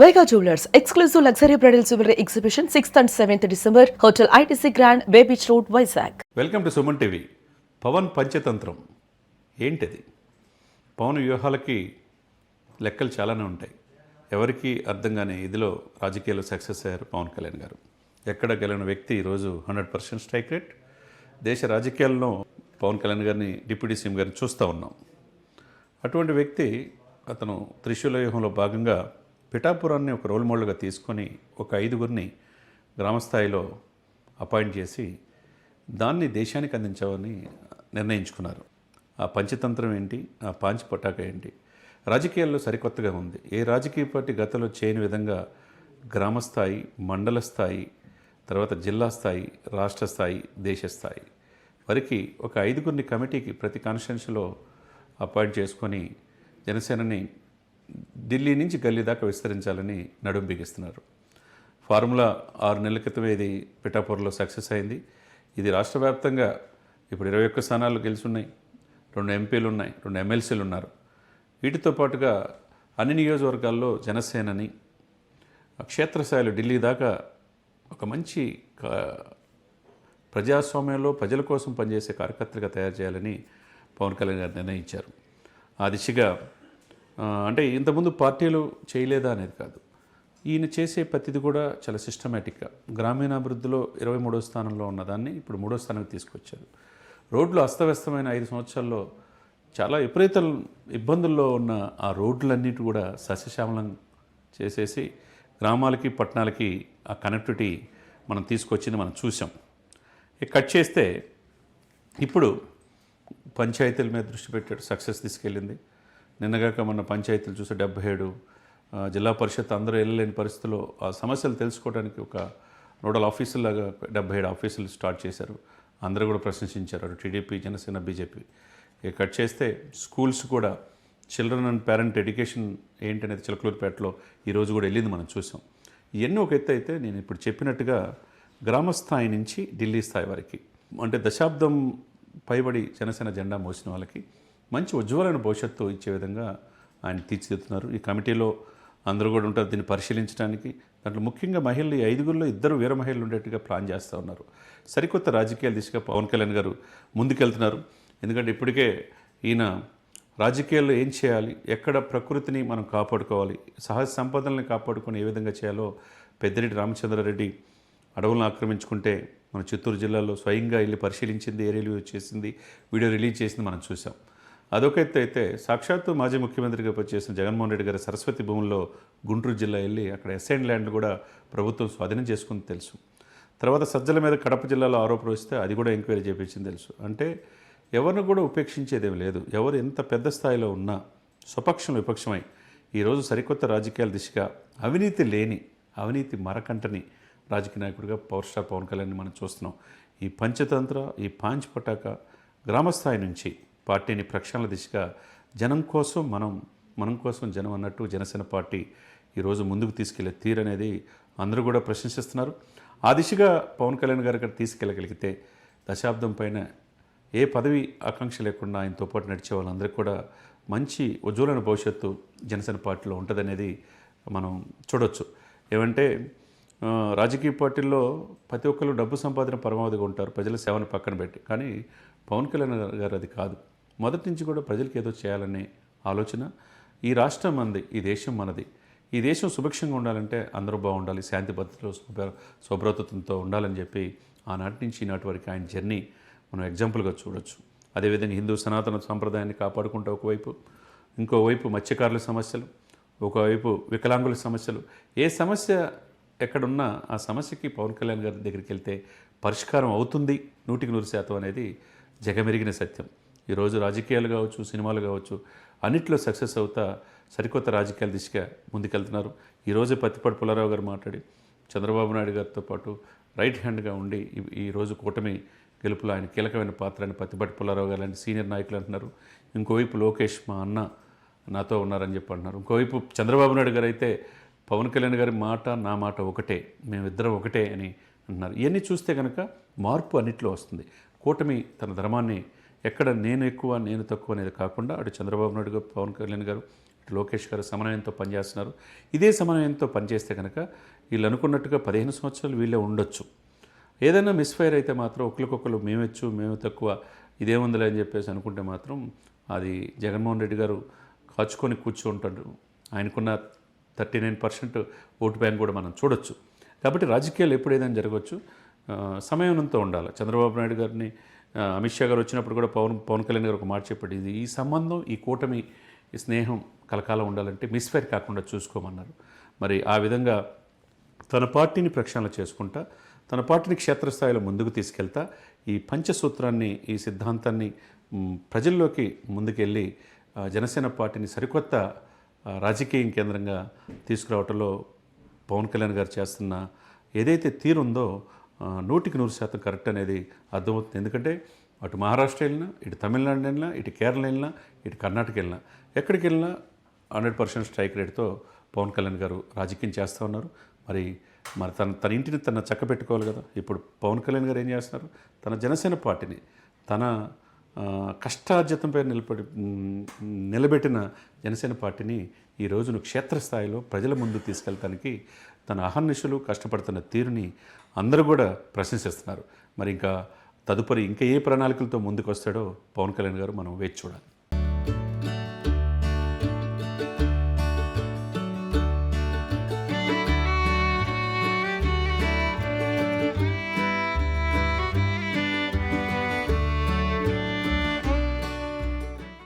Vega Jewelers, exclusive luxury bridal jewelry exhibition 6th and 7th December, Hotel ITC Grand, Bay Beach Road, Vizag. Welcome to Suman TV. Pawan పంచతంత్రం ఏంటిది? పవన్ వ్యూహాలకి లెక్కలు చాలానే ఉంటాయి. ఎవరికి అర్థం కాని ఇదిలో రాజకీయాల్లో సక్సెస్ అయ్యారు పవన్ కళ్యాణ్ గారు. ఎక్కడ గెలిచిన వ్యక్తి ఈరోజు 100% స్ట్రైక్ రేట్. దేశ రాజకీయాల్లో పవన్ కళ్యాణ్ గారిని డిప్యూటీ సీఎం గారిని చూస్తూ ఉన్నాం. అటువంటి వ్యక్తి అతను త్రిశూల వ్యూహంలో భాగంగా పిఠాపురాన్ని ఒక రోల్ మోడల్గా తీసుకొని ఒక 5గురిని గ్రామస్థాయిలో అపాయింట్ చేసి దాన్ని దేశానికి అందించామని నిర్ణయించుకున్నారు. ఆ పంచతంత్రం ఏంటి, ఆ పాంచి పటాక ఏంటి? రాజకీయాల్లో సరికొత్తగా ఉంది. ఏ రాజకీయ పార్టీ గతంలో చేయని విధంగా గ్రామస్థాయి, మండల స్థాయి, తర్వాత జిల్లా స్థాయి, రాష్ట్ర స్థాయి, దేశ స్థాయి వరకు ఒక 5గురిని కమిటీకి ప్రతి కాన్స్టిట్యున్సీలో అపాయింట్ చేసుకొని జనసేనని ఢిల్లీ నుంచి గల్లీ దాకా విస్తరించాలని నడుం బిగిస్తున్నారు. ఫార్ములా 6 నెలల క్రితమే ఇది పిఠాపూర్లో సక్సెస్ అయింది. ఇది రాష్ట్ర వ్యాప్తంగా ఇప్పుడు 21 స్థానాలు గెలుచున్నాయి. 2 ఎంపీలు ఉన్నాయి, 2 ఎమ్మెల్సీలు ఉన్నారు. వీటితో పాటుగా అన్ని నియోజకవర్గాల్లో జనసేనని క్షేత్రస్థాయిలో ఢిల్లీ దాకా ఒక మంచి ప్రజాస్వామ్యంలో ప్రజల కోసం పనిచేసే కార్యకర్తగా తయారు చేయాలని పవన్ కళ్యాణ్ గారు నిర్ణయించారు. ఆ దిశగా అంటే ఇంతకుముందు పార్టీలు చేయలేదా అనేది కాదు, ఈయన చేసే ప్రతిది కూడా చాలా సిస్టమేటిక్గా గ్రామీణాభివృద్ధిలో 23వ స్థానంలో ఉన్నదాన్ని ఇప్పుడు 3వ స్థానానికి తీసుకొచ్చారు. రోడ్లు అస్తవ్యస్తమైన 5 సంవత్సరాల్లో చాలా విపరీత ఇబ్బందుల్లో ఉన్న ఆ రోడ్లన్నిటి కూడా సస్యశ్యామలం చేసేసి గ్రామాలకి పట్టణాలకి ఆ కనెక్టివిటీ మనం తీసుకొచ్చింది మనం చూసాం. కట్ చేస్తే ఇప్పుడు పంచాయతీల మీద దృష్టి పెట్టాడు, సక్సెస్ తీసుకెళ్ళింది. నిన్నగాక మొన్న పంచాయతీలు చూస్తే 77 జిల్లా పరిషత్ అందరూ వెళ్ళలేని పరిస్థితుల్లో ఆ సమస్యలు తెలుసుకోవడానికి ఒక నోడల్ ఆఫీసులాగా 77 ఆఫీసులు స్టార్ట్ చేశారు. అందరూ కూడా ప్రశంసించారు, అటు టీడీపీ, జనసేన, బీజేపీ. కట్ చేస్తే స్కూల్స్ కూడా చిల్డ్రన్ అండ్ పేరెంట్ ఎడ్యుకేషన్ ఏంటనేది చిలకలూరుపేటలో ఈరోజు కూడా వెళ్ళింది మనం చూసాం. ఇవన్నీ ఒక ఎత్తు అయితే నేను ఇప్పుడు చెప్పినట్టుగా గ్రామస్థాయి నుంచి ఢిల్లీ స్థాయి వరకు అంటే దశాబ్దం పైబడి జనసేన జెండా మోసిన వాళ్ళకి మంచి ఉజ్వలమైన భవిష్యత్తు ఇచ్చే విధంగా ఆయన తీర్చిదిద్దుతున్నారు. ఈ కమిటీలో అందరూ కూడా ఉంటారు దీన్ని పరిశీలించడానికి. దాంట్లో ముఖ్యంగా మహిళలు 5గురిలో 2 వీర మహిళలు ఉండేట్టుగా ప్లాన్ చేస్తూ ఉన్నారు. సరికొత్త రాజకీయాల దిశగా పవన్ కళ్యాణ్ గారు ముందుకెళ్తున్నారు. ఎందుకంటే ఇప్పటికే ఈయన రాజకీయాల్లో ఏం చేయాలి, ఎక్కడ ప్రకృతిని మనం కాపాడుకోవాలి, సహజ సంపదల్ని కాపాడుకొని ఏ విధంగా చేయాలో పెద్దిరెడ్డి రామచంద్రారెడ్డి అడవులను ఆక్రమించుకుంటే మన చిత్తూరు జిల్లాలో స్వయంగా వెళ్ళి పరిశీలించింది, ఏరియాలు చేసింది, వీడియో రిలీజ్ చేసింది మనం చూసాం. అదొక ఎత్తు అయితే సాక్షాత్తు మాజీ ముఖ్యమంత్రిగా పనిచేసిన జగన్మోహన్ రెడ్డి గారి సరస్వతి భూముల్లో గుంటూరు జిల్లా వెళ్ళి అక్కడ ఎస్ఐన్ ల్యాండ్ కూడా ప్రభుత్వం స్వాధీనం చేసుకుంది తెలుసు. తర్వాత సజ్జల మీద కడప జిల్లాలో ఆరోపణలు వస్తే అది కూడా ఎంక్వైరీ చేయించింది తెలుసు. అంటే ఎవరిని కూడా ఉపేక్షించేదేమి లేదు. ఎవరు ఎంత పెద్ద స్థాయిలో ఉన్నా స్వపక్షం విపక్షమై ఈరోజు సరికొత్త రాజకీయాల దిశగా అవినీతి లేని, అవినీతి మరకంటని రాజకీయ నాయకుడిగా పవర్ స్టార్ పవన్ కళ్యాణ్ని మనం చూస్తున్నాం. ఈ పంచతంత్ర, ఈ పాంచ్ పటాక గ్రామస్థాయి నుంచి పార్టీని ప్రక్షాళన దిశగా జనం కోసం మనం కోసం జనం అన్నట్టు జనసేన పార్టీ ఈరోజు ముందుకు తీసుకెళ్లే తీరు అనేది అందరూ కూడా ప్రశంసిస్తున్నారు. ఆ దిశగా పవన్ కళ్యాణ్ గారు తీసుకెళ్ళగలిగితే దశాబ్దం పైన ఏ పదవి ఆకాంక్ష లేకుండా ఆయనతో పాటు నడిచే వాళ్ళందరికీ కూడా మంచి ఉజ్వలమైన భవిష్యత్తు జనసేన పార్టీలో ఉంటుందనేది మనం చూడవచ్చు. ఏమంటే రాజకీయ పార్టీల్లో ప్రతి ఒక్కరు డబ్బు సంపాదన పరమావధిగా ఉంటారు, ప్రజల సేవను పక్కన పెట్టి. కానీ పవన్ కళ్యాణ్ గారు అది కాదు. మొదటి నుంచి కూడా ప్రజలకు ఏదో చేయాలనే ఆలోచన. ఈ రాష్ట్రం మనది, ఈ దేశం మనది. ఈ దేశం సుభిక్షంగా ఉండాలంటే అందరూ బాగుండాలి, శాంతి భద్రతలో శుభ్రతతో ఉండాలని చెప్పి ఆనాటి నుంచి ఈనాటి వరకు ఆయన జర్నీ మనం ఎగ్జాంపుల్గా చూడొచ్చు. అదేవిధంగా హిందూ సనాతన సాంప్రదాయాన్ని కాపాడుకుంటూ ఒకవైపు, ఇంకోవైపు మత్స్యకారుల సమస్యలు, ఒకవైపు వికలాంగుల సమస్యలు. ఏ సమస్య ఎక్కడున్నా ఆ సమస్యకి పవన్ కళ్యాణ్ గారి దగ్గరికి వెళ్తే పరిష్కారం అవుతుంది 100% అనేది జగమెరిగిన సత్యం. ఈరోజు రాజకీయాలు కావచ్చు, సినిమాలు కావచ్చు, అన్నిట్లో సక్సెస్ అవుతా సరికొత్త రాజకీయాల దిశగా ముందుకెళ్తున్నారు. ఈరోజు పత్తిపాటి పుల్లారావు గారు మాట్లాడి చంద్రబాబు నాయుడు గారితో పాటు రైట్ హ్యాండ్గా ఉండి ఈరోజు కూటమి గెలుపులో ఆయన కీలకమైన పాత్ర అని పత్తిపాటి పుల్లారావు గారు లాంటి సీనియర్ నాయకులు అంటున్నారు. ఇంకోవైపు లోకేష్ మా అన్న నాతో ఉన్నారని చెప్పి అంటున్నారు. ఇంకోవైపు చంద్రబాబు నాయుడు గారు అయితే పవన్ కళ్యాణ్ గారి మాట నా మాట ఒకటే, మేమిద్దరం ఒకటే అని అంటున్నారు. ఇవన్నీ చూస్తే కనుక మార్పు అన్నిట్లో వస్తుంది. కూటమి తన ధర్మాన్ని ఎక్కడ నేను ఎక్కువ నేను తక్కువ అనేది కాకుండా అటు చంద్రబాబు నాయుడు గారు, పవన్ కళ్యాణ్ గారు, ఇటు లోకేష్ గారు సమన్వయంతో పనిచేస్తున్నారు. ఇదే సమన్వయంతో పనిచేస్తే కనుక వీళ్ళు అనుకున్నట్టుగా 15 సంవత్సరాలు వీళ్ళే ఉండొచ్చు. ఏదైనా మిస్ఫైర్ అయితే మాత్రం ఒకరికొకరు మేమెచ్చు మేము తక్కువ ఇదేముందిలే అని చెప్పేసి అనుకుంటే మాత్రం అది జగన్మోహన్ రెడ్డి గారు కాచుకొని కూర్చుంటాడు. ఆయనకున్న 39% ఓటు బ్యాంక్ కూడా మనం చూడొచ్చు. కాబట్టి రాజకీయాలు ఎప్పుడు ఏదైనా జరగవచ్చు. సమయంతో ఉండాలి. చంద్రబాబు నాయుడు గారిని అమిత్ షా గారు వచ్చినప్పుడు కూడా పవన్ కళ్యాణ్ గారు ఒక మాట చెప్పాడు, ఇది ఈ సంబంధం ఈ కూటమి ఈ స్నేహం కలకాలం ఉండాలంటే మిస్ఫైర్ కాకుండా చూసుకోమన్నారు. మరి ఆ విధంగా తన పార్టీని ప్రక్షాళన చేసుకుంటా తన పార్టీని క్షేత్రస్థాయిలో ముందుకు తీసుకెళ్తా ఈ పంచసూత్రాన్ని ఈ సిద్ధాంతాన్ని ప్రజల్లోకి ముందుకెళ్ళి జనసేన పార్టీని సరికొత్త రాజకీయ కేంద్రంగా తీసుకురావటంలో పవన్ కళ్యాణ్ గారు చేస్తున్న ఏదైతే తీరుందో 100% కరెక్ట్ అనేది అర్థమవుతుంది. ఎందుకంటే అటు మహారాష్ట్ర వెళ్ళినా, ఇటు తమిళనాడు వెళ్ళినా, ఇటు కేరళ వెళ్ళినా, ఇటు కర్ణాటక వెళ్ళినా, ఎక్కడికి వెళ్ళినా 100% స్ట్రైక్ రేట్తో పవన్ కళ్యాణ్ గారు రాజకీయం చేస్తూ ఉన్నారు. మరి తన ఇంటిని తన చక్క పెట్టుకోవాలి కదా. ఇప్పుడు పవన్ కళ్యాణ్ గారు ఏం చేస్తున్నారు, తన జనసేన పార్టీని తన కష్టార్జితంపై నిలబెట్టిన జనసేన పార్టీని ఈ రోజును క్షేత్రస్థాయిలో ప్రజల ముందు తీసుకెళ్ళటానికి తన అహర్నిశలు కష్టపడుతున్న తీరుని అందరూ కూడా ప్రశంసిస్తున్నారు. మరి ఇంకా తదుపరి ఇంకా ఏ ప్రణాళికలతో ముందుకు వస్తాడో పవన్ కళ్యాణ్ గారు మనం వేచి చూడాలి.